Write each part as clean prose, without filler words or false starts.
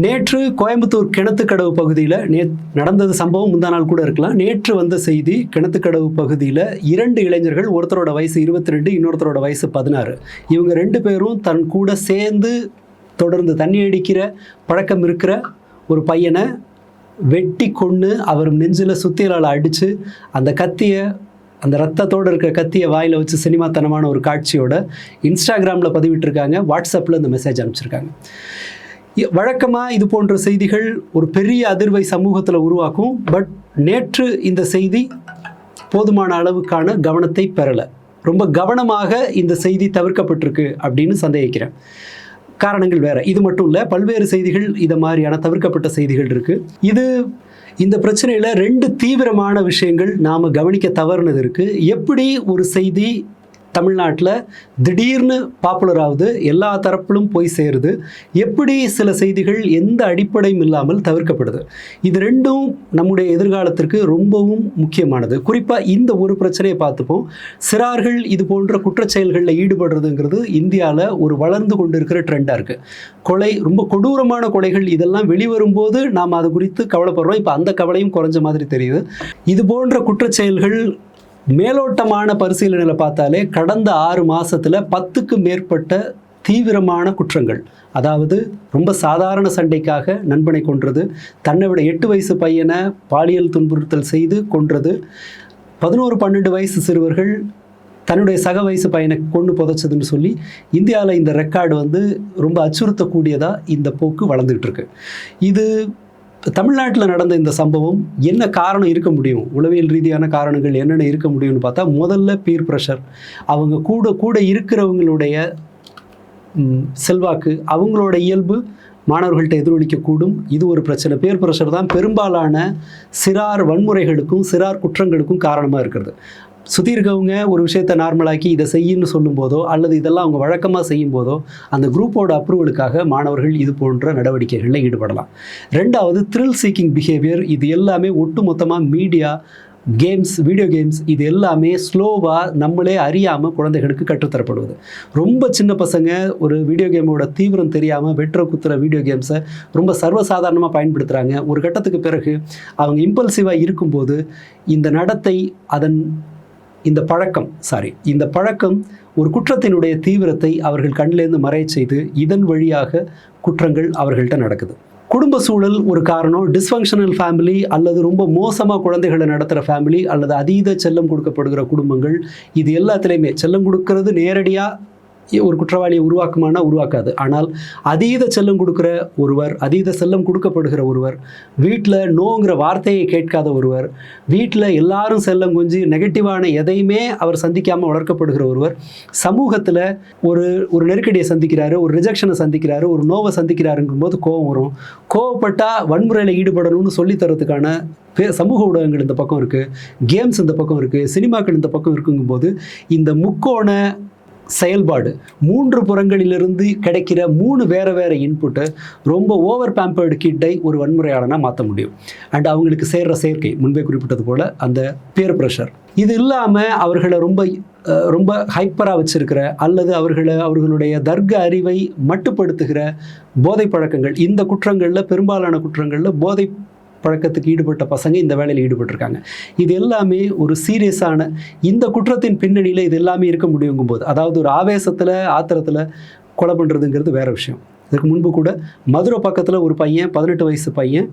நேற்று கோயம்புத்தூர் கிணத்துக்கடவு பகுதியில் நடந்தது சம்பவம் முந்தா நாள் கூட இருக்கலாம். நேற்று வந்த செய்தி, கிணத்துக்கடவு பகுதியில் 2 இளைஞர்கள், ஒருத்தரோட வயசு 22, இன்னொருத்தரோட வயசு 16. இவங்க 2 பேரும் தன் கூட சேர்ந்து தொடர்ந்து தண்ணி அடிக்கிற பழக்கம் இருக்கிற ஒரு பையனை வெட்டி கொன்று அவர் நெஞ்சில் சுத்தியலால் அடித்து அந்த ரத்தத்தோடு இருக்கிற கத்தியை வாயில் வச்சு சினிமாத்தனமான ஒரு காட்சியோட இன்ஸ்டாகிராமில் பதிவிட்டிருக்காங்க. வாட்ஸ்அப்பில் இந்த மெசேஜ் அனுப்பிச்சிருக்காங்க. வழக்கமாக இது போன்ற செய்திகள் ஒரு பெரிய அதிர்வை சமூகத்தில் உருவாக்கும். பட் நேற்று இந்த செய்தி போதுமான அளவுக்கான கவனத்தை பெறலை. ரொம்ப கவனமாக இந்த செய்தி தவிர்க்கப்பட்டிருக்கு அப்படின்னு சந்தேகிக்கிறேன். காரணங்கள் வேறு. இது மட்டும் இல்லை, பல்வேறு செய்திகள் இதை மாதிரியான தவிர்க்கப்பட்ட செய்திகள் இருக்குது. இந்த பிரச்சனையில் 2 தீவிரமான விஷயங்கள் நாம் கவனிக்க தவறுனது இருக்குது. எப்படி ஒரு செய்தி தமிழ்நாட்டில் திடீர்னு பாப்புலர் ஆகுது, எல்லா தரப்பிலும் போய் சேருது, எப்படி சில செய்திகள் எந்த அடிப்படையும் இல்லாமல் தவிர்க்கப்படுது. இது 2ம் நம்முடைய எதிர்காலத்திற்கு ரொம்பவும் முக்கியமானது. குறிப்பாக இந்த ஒரு பிரச்சனையை பார்த்துப்போம். சிறார்கள் இது போன்ற குற்றச்செயல்களில் ஈடுபடுறதுங்கிறது இந்தியாவில் ஒரு வளர்ந்து கொண்டு இருக்கிற ட்ரெண்டாக இருக்குது. கொலை, ரொம்ப கொடூரமான கொலைகள் இதெல்லாம் வெளிவரும்போது நாம் அது குறித்து கவலைப்படுறோம். இப்போ அந்த கவலையும் குறைஞ்ச மாதிரி தெரியுது. இது போன்ற குற்றச்செயல்கள் மேலோட்டமான பரிசீலனையில் பார்த்தாலே கடந்த 6 மாதத்தில் 10க்கும் மேற்பட்ட தீவிரமான குற்றங்கள், அதாவது ரொம்ப சாதாரண சண்டைக்காக நண்பனை கொன்றது, தன்னை விட 8 வயசு பையனை பாலியல் துன்புறுத்தல் செய்து கொன்றது, 11-12 வயசு சிறுவர்கள் தன்னுடைய சக வயசு பையனை கொண்டு புதைச்சதுன்னு சொல்லி இந்தியாவில் இந்த ரெக்கார்டு ரொம்ப அச்சுறுத்தக்கூடியதாக இந்த போக்கு வளர்ந்துகிட்டு இருக்கு. இது தமிழ்நாட்டில் நடந்த இந்த சம்பவம் என்ன காரணம் இருக்க முடியும், உளவியல் ரீதியான காரணங்கள் என்னென்ன இருக்க முடியும்னு பார்த்தா, முதல்ல பீர் ப்ரெஷர். அவங்க கூட இருக்கிறவங்களுடைய செல்வாக்கு, அவங்களோட இயல்பு மாணவர்கள்ட்ட எதிரொலிக்கக்கூடும். இது ஒரு பிரச்சனை. பீர் ப்ரெஷர் தான் பெரும்பாலான சிறார் வன்முறைகளுக்கும் சிறார் குற்றங்களுக்கும் காரணமாக இருக்கிறது. சுற்றி இருக்கவங்க ஒரு விஷயத்தை நார்மலாக்கி இதை செய்யணும்னு சொல்லும் போதோ அல்லது இதெல்லாம் அவங்க வழக்கமாக செய்யும் போதோ அந்த குரூப்போட அப்ரூவலுக்காக மாணவர்கள் இது போன்ற நடவடிக்கைகளில் ஈடுபடலாம். 2வது த்ரில் சீக்கிங் பிஹேவியர். இது எல்லாமே ஒட்டு மொத்தமாக மீடியா, கேம்ஸ், வீடியோ கேம்ஸ், இது எல்லாமே ஸ்லோவாக நம்மளே அறியாமல் குழந்தைகளுக்கு கற்றுத்தரப்படுவது. ரொம்ப சின்ன பசங்க ஒரு வீடியோ கேமோட தீவிரம் தெரியாமல் வெற்ற குத்துற வீடியோ கேம்ஸை ரொம்ப சர்வசாதாரணமாக பயன்படுத்துகிறாங்க. ஒரு கட்டத்துக்கு பிறகு அவங்க இம்பல்சிவாக இருக்கும்போது இந்த நடத்தை, இந்த பழக்கம் ஒரு குற்றத்தினுடைய தீவிரத்தை அவர்கள் கண்ணிலேருந்து மறைய செய்து இதன் வழியாக குற்றங்கள் அவர்கள்ட்ட நடக்குது. குடும்ப சூழல் ஒரு காரணம். டிஸ்ஃபங்க்ஷனல் ஃபேமிலி அல்லது ரொம்ப மோசமாக குழந்தைகளை நடத்துகிற ஃபேமிலி அல்லது அதீத செல்லம் கொடுக்கப்படுகிற குடும்பங்கள், இது எல்லாத்துலேயுமே செல்லம் கொடுக்கறது நேரடியாக ஒரு குற்றவாளியை உருவாக்காது. ஆனால் அதீத செல்லம் கொடுக்குற ஒருவர், அதீத செல்லம் கொடுக்கப்படுகிற ஒருவர், வீட்டில் நோங்கிற வார்த்தையை கேட்காத ஒருவர், வீட்டில் எல்லாரும் செல்லம் கொஞ்சி நெகட்டிவான எதையுமே அவர் சந்திக்காமல் வளர்க்கப்படுகிற ஒருவர், சமூகத்தில் ஒரு நெருக்கடியை சந்திக்கிறாரு, ஒரு ரிஜெக்ஷனை சந்திக்கிறாரு, ஒரு நோவை சந்திக்கிறாருங்கும் போது கோபம் வரும். கோவப்பட்டால் வன்முறையில் ஈடுபடணும்னு சொல்லித்தரத்துக்கான சமூக ஊடகங்கள் இந்த பக்கம் இருக்குது, கேம்ஸ் இந்த பக்கம் இருக்குது, சினிமாக்கள் இந்த பக்கம் இருக்குங்கும்போது இந்த முக்கோண செயல்பாடு 3 புறங்களிலிருந்து கிடைக்கிற 3 வேறு இன்புட்டை ரொம்ப ஓவர் பேம்பர்டு கிட்டை ஒரு வன்முறையாளனாக மாற்ற முடியும். அண்ட் அவங்களுக்கு சேர்ற செயற்கை, முன்பே குறிப்பிட்டது போல் அந்த பியர் ப்ரெஷர், இது இல்லாமல் அவர்களை ரொம்ப ஹைப்பராக வச்சிருக்கிற அல்லது அவர்களுடைய தர்க்க அறிவை மட்டுப்படுத்துகிற போதை பழக்கங்கள். இந்த குற்றங்களில், பெரும்பாலான குற்றங்களில் போதை பழக்கத்துக்கு ஈடுபட்ட பசங்க இந்த வேலையில் ஈடுபட்டிருக்காங்க. இது எல்லாமே ஒரு சீரியஸான இந்த குற்றத்தின் பின்னணியில் இது எல்லாமே இருக்க முடியுங்கும் போது, அதாவது ஒரு ஆத்திரத்தில் கொலை பண்ணுறதுங்கிறது வேற விஷயம். இதுக்கு முன்பு கூட மதுரை பக்கத்தில் ஒரு பையன், 18 வயசு பையன்,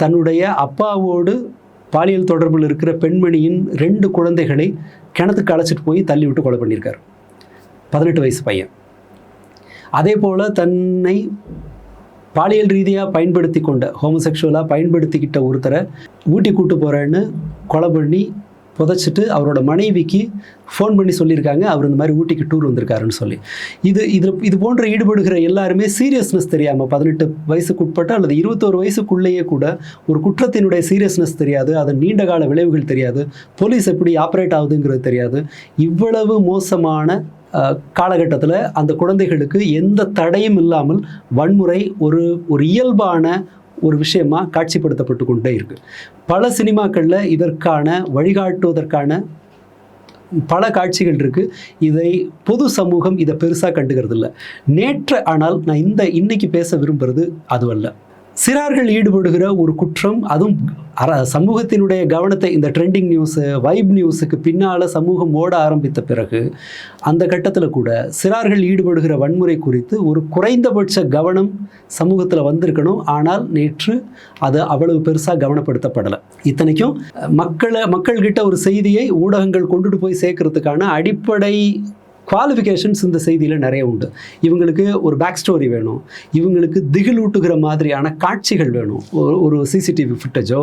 தன்னுடைய அப்பாவோடு பாலியல் தொடர்பில் இருக்கிற பெண்மணியின் 2 குழந்தைகளை கிணத்துக்கு அழைச்சிட்டு போய் தள்ளி விட்டு கொலை பண்ணியிருக்கார். 18 வயசு பையன். அதே போல் தன்னை பாலியல் ரீதியாக பயன்படுத்தி கொண்ட, ஹோமோசெக்சுவலாக பயன்படுத்திக்கிட்ட ஒருத்தரை ஊட்டி கூட்டு போகிறேன்னு கொலை பண்ணி புதைச்சிட்டு அவரோட மனைவிக்கு ஃபோன் பண்ணி சொல்லியிருக்காங்க அவர் இந்த மாதிரி ஊட்டிக்கு டூர் வந்திருக்காருன்னு சொல்லி. இது போன்ற ஈடுபடுகிற எல்லாருமே சீரியஸ்னஸ் தெரியாமல், 18 வயசுக்கு உட்பட்ட அல்லது 21 வயசுக்குள்ளேயே கூட ஒரு குற்றத்தினுடைய சீரியஸ்னஸ் தெரியாது, அதன் நீண்டகால விளைவுகள் தெரியாது, போலீஸ் எப்படி ஆப்ரேட் ஆகுதுங்கிறது தெரியாது. இவ்வளவு மோசமான காலகட்டத்தில் அந்த குழந்தைகளுக்கு எந்த தடையும் இல்லாமல் வன்முறை ஒரு இயல்பான ஒரு விஷயமா காட்சிப்படுத்தப்பட்டு கொண்டே இருக்கு. பல சினிமாக்களில் இதற்கான வழிகாட்டுவதற்கான பல காட்சிகள் இருக்குது. இதை பொது சமூகம் இதை பெருசாக கண்டுக்கிறது இல்லை. ஆனால் நான் இன்னைக்கு பேச விரும்புகிறது அதுவல்ல. சிறார்கள் ஈடுபடுகிற ஒரு குற்றம், அதுவும் சமூகத்தினுடைய கவனத்தை இந்த ட்ரெண்டிங் நியூஸு, வைப் நியூஸுக்கு பின்னால் சமூகம் ஓட ஆரம்பித்த பிறகு அந்த கட்டத்தில் கூட சிறார்கள் ஈடுபடுகிற வன்முறை குறித்து ஒரு குறைந்தபட்ச கவனம் சமூகத்தில் வந்திருக்கணும். ஆனால் நேற்று அது அவ்வளவு பெருசாக கவனப்படுத்தப்படலை. இத்தனைக்கும் மக்கள்கிட்ட ஒரு செய்தியை ஊடகங்கள் கொண்டுட்டு போய் சேர்க்கறதுக்கான அடிப்படை குவாலிஃபிகேஷன்ஸ் இந்த செய்தியில் நிறைய உண்டு. இவங்களுக்கு ஒரு பேக் ஸ்டோரி வேணும், இவங்களுக்கு திகிலூட்டுகிற மாதிரியான காட்சிகள் வேணும், ஒரு சிசிடிவி ஃபுட்டேஜோ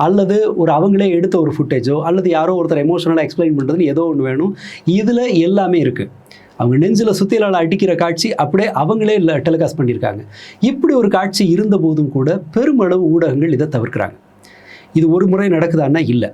அல்லது அவங்களே எடுத்த ஒரு ஃபுட்டேஜோ அல்லது யாரோ ஒருத்தர் எமோஷனலாக எக்ஸ்பிளைன் பண்ணுறதுன்னு ஏதோ ஒன்று வேணும். இதில் எல்லாமே இருக்குது. அவங்க நெஞ்சில் சுத்தியலால் அடிக்கிற காட்சி அப்படியே அவங்களே டெலிகாஸ்ட் பண்ணியிருக்காங்க. இப்படி ஒரு காட்சி இருந்த போதும் கூட பெருமளவு ஊடகங்கள் இதை தவிர்க்கிறாங்க. இது ஒரு முறை நடக்குதான்னா இல்லை.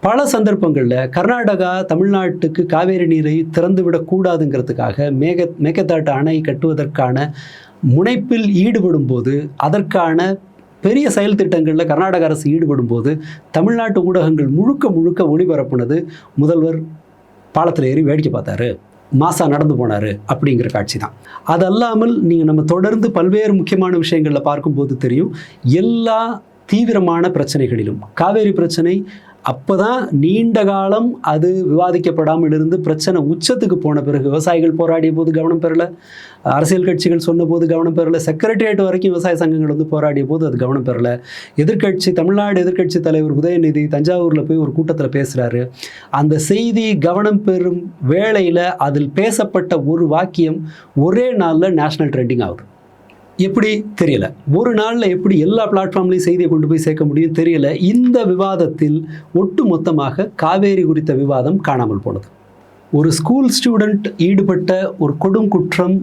பல சந்தர்ப்பங்களில் கர்நாடகா தமிழ்நாட்டுக்கு காவேரி நீரை திறந்துவிடக்கூடாதுங்கிறதுக்காக மேகதாட்டு அணை கட்டுவதற்கான முனைப்பில் ஈடுபடும் போது, அதற்கான பெரிய செயல் திட்டங்களில் கர்நாடக அரசு ஈடுபடும் போது தமிழ்நாட்டு ஊடகங்கள் முழுக்க ஒளிபரப்புனது முதல்வர் பாலத்தில் ஏறி வேடிக்கை பார்த்தாரு, மாசா நடந்து போனார் அப்படிங்கிற காட்சி தான். அது அல்லாமல் நீங்கள் நம்ம தொடர்ந்து பல்வேறு முக்கியமான விஷயங்களில் பார்க்கும்போது தெரியும், எல்லா தீவிரமான பிரச்சனைகளிலும் காவேரி பிரச்சனை அப்போ தான் நீண்ட காலம் அது விவாதிக்கப்படாமல் இருந்து பிரச்சனை உச்சத்துக்கு போன பிறகு விவசாயிகள் போராடிய போது கவனம் பெறலை, அரசியல் கட்சிகள் சொன்ன போது கவனம் பெறலை, செக்ரட்டரியேட் வரைக்கும் விவசாய சங்கங்கள் வந்து போராடிய போது அது கவனம் பெறலை. தமிழ்நாடு எதிர்க்கட்சி தலைவர் உதயநிதி தஞ்சாவூரில் போய் ஒரு கூட்டத்தில் பேசுகிறாரு. அந்த செய்தி கவனம் பெறும் வேளையில் அதில் பேசப்பட்ட ஒரு வாக்கியம் ஒரே நாளில் நேஷனல் ட்ரெண்டிங் ஆகுது. எப்படி தெரியல, ஒரு நாளில் எப்படி எல்லா பிளாட்ஃபார்ம்லையும் செய்தியை கொண்டு போய் சேர்க்க முடியும் தெரியல. இந்த விவாதத்தில் ஒட்டு மொத்தமாக காவேரி குறித்த விவாதம் காணாமல் போனது. ஒரு ஸ்கூல் ஸ்டூடெண்ட் ஈடுபட்ட ஒரு கொடுங்குற்றம்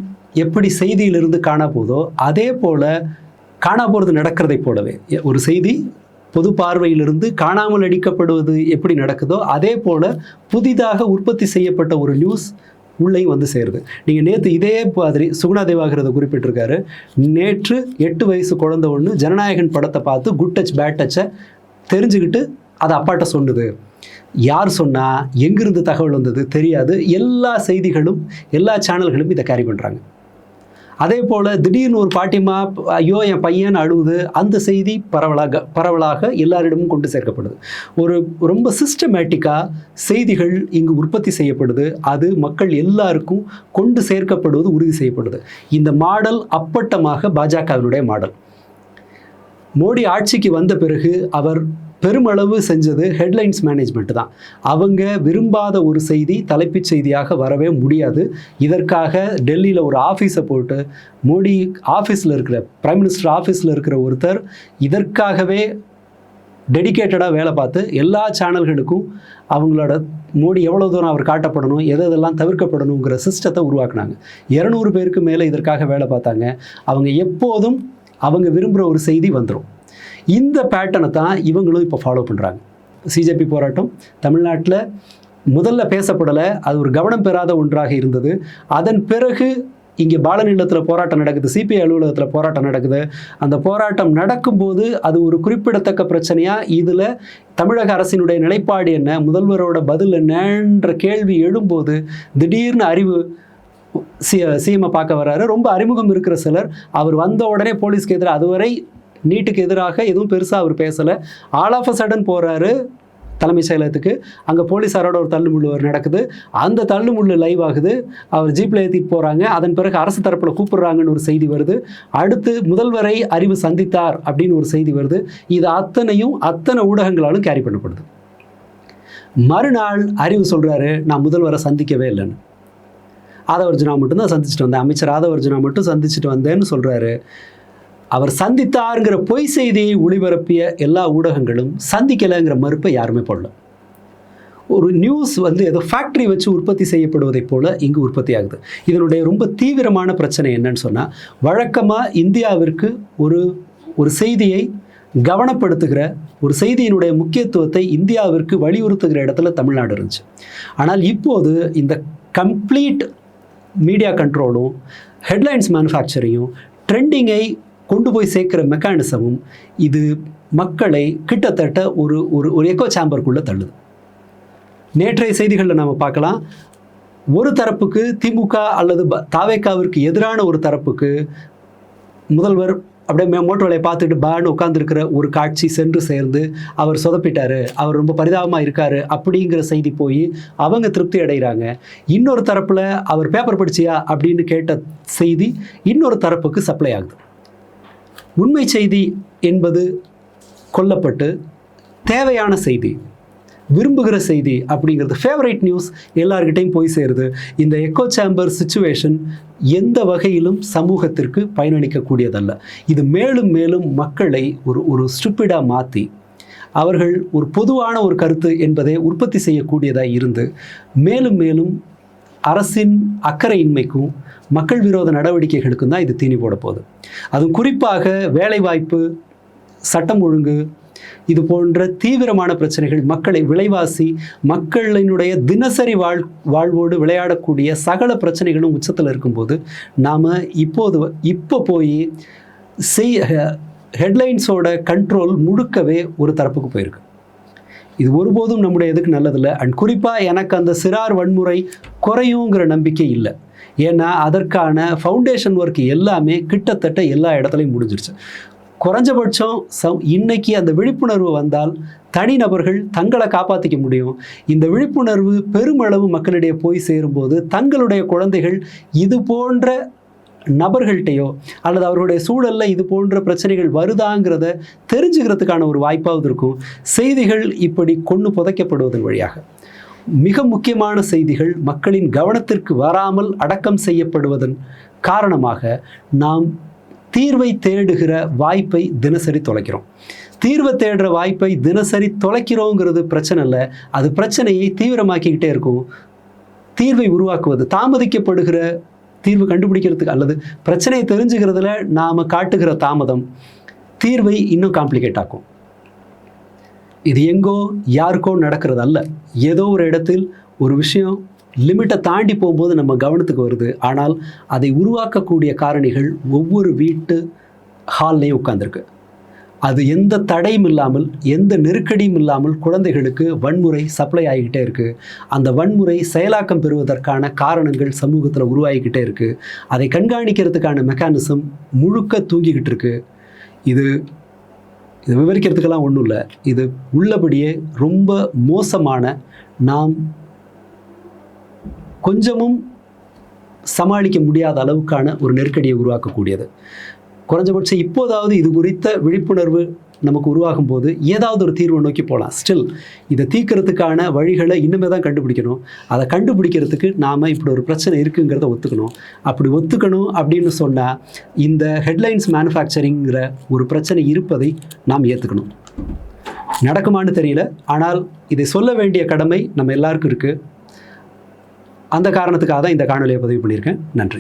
எப்படி செய்தியிலிருந்து காணா போதோ அதே போல் காணா போகிறது நடக்கிறதை போலவே ஒரு செய்தி பொது பார்வையிலிருந்து காணாமல் அடிக்கப்படுவது எப்படி நடக்குதோ அதே போல் புதிதாக உற்பத்தி செய்யப்பட்ட ஒரு நியூஸ் உள்ளே வந்து சேருது. நீங்கள் நேற்று இதே மாதிரி சுகுணா தேவாகிறத குறிப்பிட்டிருக்காரு. நேற்று 8 வயசு குழந்தை ஒன்று ஜனநாயகன் படத்தை பார்த்து குட் டச் பேட் டச்சை தெரிஞ்சுக்கிட்டு அதை அப்பாட்ட சொன்னது. யார் சொன்னால், எங்கிருந்து தகவல் வந்தது தெரியாது. எல்லா செய்திகளும் எல்லா சேனல்களும் இதை கேரி பண்ணுறாங்க. அதே போல் திடீர்னு ஒரு பாட்டிமா ஐயோ என் பையன் அழுவுது, அந்த செய்தி பரவலாக எல்லாரிடமும் கொண்டு சேர்க்கப்படுது. ஒரு ரொம்ப சிஸ்டமேட்டிக்காக செய்திகள் இங்கு உற்பத்தி செய்யப்படுது. அது மக்கள் எல்லாருக்கும் கொண்டு சேர்க்கப்படுவது உறுதி செய்யப்படுது. இந்த மாடல் அப்பட்டமாக பாஜகவினுடைய மாடல். மோடி ஆட்சிக்கு வந்த பிறகு அவர் பெருமளவு செஞ்சது ஹெட்லைன்ஸ் மேனேஜ்மெண்ட் தான். அவங்க விரும்பாத ஒரு செய்தி தலைப்புச் செய்தியாக வரவே முடியாது. இதற்காக டெல்லியில் ஒரு ஆஃபீஸை போட்டு மோடி ஆஃபீஸில் இருக்கிற பிரைம் மினிஸ்டர் ஆஃபீஸில் இருக்கிற ஒருத்தர் இதற்காகவே டெடிக்கேட்டடாக வேலை பார்த்து எல்லா சேனல்களுக்கும் அவங்களோட மோடி எவ்வளோ தூரம் அவர் காட்டப்படணும், எதெல்லாம் தவிர்க்கப்படணுங்கிற சிஸ்டத்தை உருவாக்குனாங்க. 200 பேருக்கு மேலே இதற்காக வேலை பார்த்தாங்க. அவங்க எப்போதும் அவங்க விரும்புகிற ஒரு செய்தி வந்துடும். இந்த பேட்டர்னை தான் இவங்களும் இப்போ ஃபாலோ பண்ணுறாங்க. சிஜேபி போராட்டம் தமிழ்நாட்டில் முதல்ல பேசப்படலை, அது ஒரு கவனம் பெறாத ஒன்றாக இருந்தது. அதன் பிறகு இங்கே பாலநிலத்தில் போராட்டம் நடக்குது, சிபிஐ அலுவலகத்தில் போராட்டம் நடக்குது. அந்த போராட்டம் நடக்கும்போது அது ஒரு குறிப்பிடத்தக்க பிரச்சனையாக இதில் தமிழக அரசினுடைய நிலைப்பாடு என்ன, முதல்வரோட பதில் என்னன்ற கேள்வி எழும்போது திடீர்னு அறிவு சிஎம்ஐ பார்க்க வர்றாரு. ரொம்ப அறிமுகம் இருக்கிற சிலர் அவர் வந்த உடனே போலீஸ்க்கு எதிராக, அதுவரை நீட்டுக்கு எதிராக எதுவும் பெருசாக அவர் பேசலை. ஆல் ஆஃப் அ சடன் போகிறாரு தலைமைச் செயலகத்துக்கு. அங்கே போலீஸாரோட ஒரு தள்ளுமுள்ளு நடக்குது. அந்த தள்ளுமுள்ளு லைவ் ஆகுது. அவர் ஜீப்பில் ஏற்றிட்டு போகிறாங்க. அதன் பிறகு அரசு தரப்பில் கூப்பிடுறாங்கன்னு ஒரு செய்தி வருது. அடுத்து முதல்வரை அறிவு சந்தித்தார் அப்படின்னு ஒரு செய்தி வருது. இது அத்தனை ஊடகங்களாலும் கேரி பண்ணப்படுது. மறுநாள் அறிவு சொல்கிறாரு, நான் முதல்வரை சந்திக்கவே இல்லைன்னு. ஆதவர்ஜுனா மட்டும்தான் சந்திச்சுட்டு வந்தேன், அமைச்சர் ஆதவர்ஜுனா மட்டும் சந்திச்சுட்டு வந்தேன்னு சொல்கிறாரு. அவர் சந்தித்தாருங்கிற பொய் செய்தியை ஒளிபரப்பிய எல்லா ஊடகங்களும் சந்திக்கலைங்கிற மறுப்பை யாருமே போடல. ஒரு நியூஸ் ஏதோ ஃபேக்ட்ரி வச்சு உற்பத்தி செய்யப்படுவதைப் போல இங்கு உற்பத்தி ஆகுது. இதனுடைய ரொம்ப தீவிரமான பிரச்சனை என்னன்னு சொன்னால், வழக்கமாக இந்தியாவிற்கு ஒரு செய்தியை கவனப்படுத்துகிற ஒரு செய்தியினுடைய முக்கியத்துவத்தை இந்தியாவிற்கு வலியுறுத்துகிற இடத்துல தமிழ்நாடு இருந்துச்சு. ஆனால் இப்போது இந்த கம்ப்ளீட் மீடியா கண்ட்ரோலும் ஹெட்லைன்ஸ் மேனுஃபேக்சரிங்கும் ட்ரெண்டிங்கை கொண்டு போய் சேர்க்கிற மெக்கானிசமும் இது மக்களை கிட்டத்தட்ட ஒரு எக்கோ சேம்பருக்குள்ளே தள்ளுது. நேற்றைய செய்திகளில் நாம் பார்க்கலாம், ஒரு தரப்புக்கு திமுக அல்லது தாவேக்காவிற்கு எதிரான ஒரு தரப்புக்கு முதல்வர் அப்படியே மோட்டர் வேலையை பார்த்துட்டு பான்னு உட்காந்துருக்கிற ஒரு காட்சி சென்று சேர்ந்து அவர் சொதப்பிட்டாரு, அவர் ரொம்ப பரிதாபமாக இருக்காரு அப்படிங்கிற செய்தி போய் அவங்க திருப்தி அடைகிறாங்க. இன்னொரு தரப்பில் அவர் பேப்பர் படிச்சியா அப்படின்னு கேட்ட செய்தி இன்னொரு தரப்புக்கு சப்ளை ஆகுது. உண்மை செய்தி என்பது கொல்லப்பட்டு தேவையான செய்தி, விரும்புகிற செய்தி அப்படிங்கிறது ஃபேவரைட் நியூஸ் எல்லார்கிட்டையும் போய் சேருது. இந்த எக்கோ சேம்பர் சிச்சுவேஷன் எந்த வகையிலும் சமூகத்திற்கு பயனளிக்கக்கூடியதல்ல. இது மேலும் மேலும் மக்களை ஒரு ஸ்டூப்பிடாக மாற்றி அவர்கள் ஒரு பொதுவான ஒரு கருத்து என்பதை உற்பத்தி செய்யக்கூடியதாக இருந்து மேலும் மேலும் அரசின் அக்கறையின்மைக்கும் மக்கள் விரோத நடவடிக்கைகளுக்கும் தான் இது தீனி போட போகுது. அதுவும் குறிப்பாக வேலைவாய்ப்பு, சட்டம் ஒழுங்கு, இது போன்ற தீவிரமான பிரச்சனைகள், மக்களை விலைவாசி, மக்களினுடைய தினசரி வாழ்வோடு விளையாடக்கூடிய சகல பிரச்சனைகளும் உச்சத்தில் இருக்கும்போது நாம் இப்போ போய் ஹெட்லைன்ஸோட கண்ட்ரோல் முழுக்கவே ஒரு தரப்புக்கு போயிருக்கு. இது ஒருபோதும் நம்முடைய எதுக்கு நல்லதில்லை. அண்ட் குறிப்பாக எனக்கு அந்த சிறார் வன்முறை குறையுங்கிற நம்பிக்கை இல்லை. ஏன்னா அதற்கான ஃபவுண்டேஷன் ஒர்க் எல்லாமே கிட்டத்தட்ட எல்லா இடத்துலையும் முடிஞ்சிருச்சு. குறைஞ்சபட்சம் இன்னைக்கு அந்த விழிப்புணர்வு வந்தால் தனிநபர்கள் தங்களை காப்பாற்றிக்க முடியும். இந்த விழிப்புணர்வு பெருமளவு மக்களிடையே போய் சேரும்போது தங்களுடைய குழந்தைகள் இது போன்ற நபர்கள்ட்டையோ அல்லது அவர்களுடைய சூழலில் இது போன்ற பிரச்சனைகள் வருதாங்கிறத தெரிஞ்சுக்கிறதுக்கான ஒரு வாய்ப்பாவது இருக்கும். செய்திகள் இப்படி கொண்டு புதைக்கப்படுவதன் வழியாக மிக முக்கியமான செய்திகள் மக்களின் கவனத்திற்கு வராமல் அடக்கம் செய்யப்படுவதன் காரணமாக நாம் தீர்வை தேடுகிற வாய்ப்பை தினசரி தொலைக்கிறோம். தீர்வை தேடுற வாய்ப்பை தினசரி தொலைக்கிறோங்கிறது பிரச்சனை இல்லை, அது பிரச்சனையை தீவிரமாக்கிக்கிட்டே இருக்கும். தீர்வை உருவாக்குவது, தாமதிக்கப்படுகிற தீர்வு கண்டுபிடிக்கிறதுக்கு அல்லது பிரச்சனையை தெரிஞ்சுக்கிறதுல நாம் காட்டுகிற தாமதம் தீர்வை இன்னும் காம்ப்ளிகேட் ஆக்கும். இது எங்கோ யாருக்கோ நடக்கிறது அல்ல. ஏதோ ஒரு இடத்தில் ஒரு விஷயம் லிமிட்டை தாண்டி போகும்போது நம்ம கவனத்துக்கு வருது. ஆனால் அதை உருவாக்கக்கூடிய காரணிகள் ஒவ்வொரு வீட்டு ஹால்லையும் உட்கார்ந்துருக்கு. அது எந்த தடையும் இல்லாமல், எந்த நெருக்கடியும் இல்லாமல் குழந்தைகளுக்கு வன்முறை சப்ளை ஆகிக்கிட்டே இருக்குது. அந்த வன்முறை செயலாக்கம் பெறுவதற்கான காரணங்கள் சமூகத்தில் உருவாகிக்கிட்டே இருக்குது. அதை கண்காணிக்கிறதுக்கான மெக்கானிசம் முழுக்க தூங்கிக்கிட்டு இருக்கு. இது விவரிக்கிறதுக்கெல்லாம் ஒன்றும் இல்லை. இது உள்ளபடியே ரொம்ப மோசமான, நாம் கொஞ்சமும் சமாளிக்க முடியாத அளவுக்கான ஒரு நெருக்கடியை உருவாக்கக்கூடியது. குறைஞ்சபட்சம் இப்போதாவது இது குறித்த விழிப்புணர்வு நமக்கு உருவாகும் போது ஏதாவது ஒரு தீர்வை நோக்கி போகலாம். ஸ்டில் இதை தீர்க்கிறதுக்கான வழிகளை இன்னுமே தான் கண்டுபிடிக்கணும். அதை கண்டுபிடிக்கிறதுக்கு நாம் இப்படி ஒரு பிரச்சனை இருக்குங்கிறத ஒத்துக்கணும். அப்படி ஒத்துக்கணும் அப்படின்னு சொன்னால் இந்த ஹெட்லைன்ஸ் மேனுஃபேக்சரிங்கிற ஒரு பிரச்சனை இருப்பதை நாம் ஏற்றுக்கணும். நடக்குமான்னு தெரியல, ஆனால் இதை சொல்ல வேண்டிய கடமை நம்ம எல்லாருக்கும் இருக்குது. அந்த காரணத்துக்காக தான் இந்த காணொலியை பதிவு பண்ணியிருக்கேன். நன்றி.